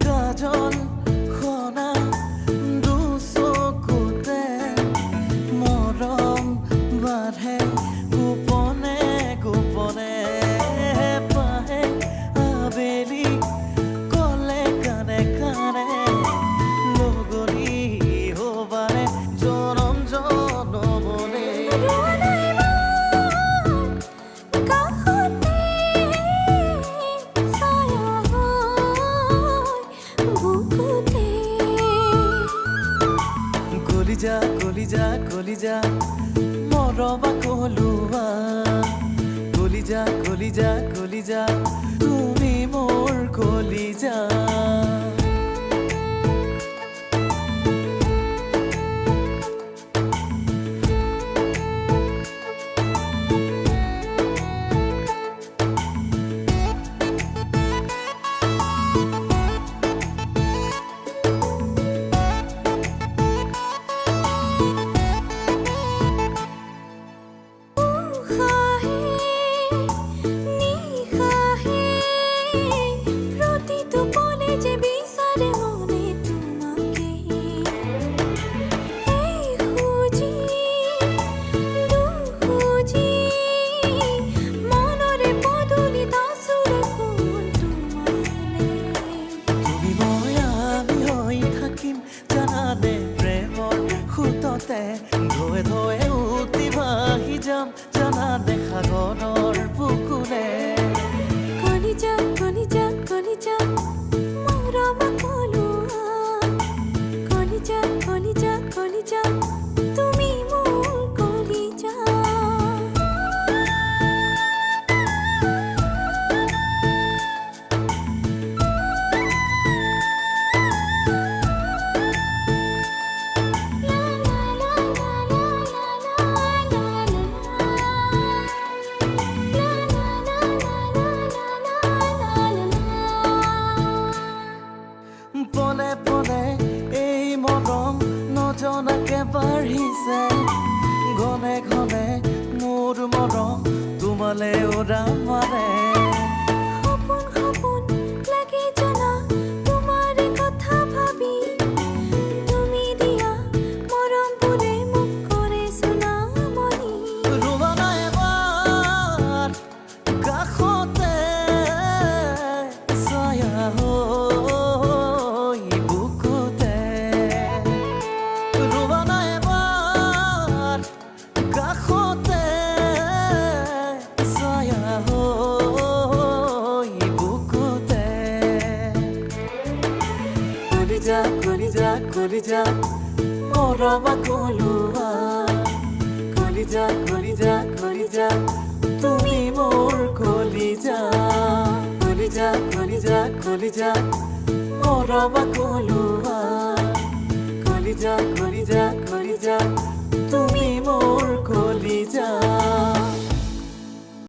কাজল খনা দুচকুতে মৰম বাঢ়ে গোপনে গোপনে পাহে আবেলি কলে কানে কানে লগৰী হবাৰে জনম জনমলে কলিজা কলিজা কলিজা মৰমা কলুৱা কলিজা কলিজা কলিজা তুমি মোৰ কলিজা ধোৱে ধোৱে উঠি ভাহি যাম জানানে সাগৰৰ বুকুলে কলিজা কলিজা কলিজা মৰম কলুৱা কলিজা কলিজা কলিজা তুমি মোৰ কলিজা পলে পলে এই মৰম নজনাকে বাঢ়িছে ঘনে ঘনে মোৰ মৰম তোমালে উৰা মাৰে সপোন সপোন লাগি জানা তোমাৰ কথা ভাবি তুমি দিয়া মৰমবোৰে মোক কৰে সোণামণি ৰুবা না এবাৰ কাষতে ছায়া হৈ বুকুতে ৰুবা না এবাৰ কাষতে ছায়া হৈ বুকুতে কলিজা কলিজা কলিজা মৰমা কলুৱা কলিজা কলিজা কলিজা তুমি মোৰ কলিজা কলিজা কলিজা কলিজা মৰমা কলুৱা কলিজা কলিজা কলিজা তুমি মোৰ কলিজা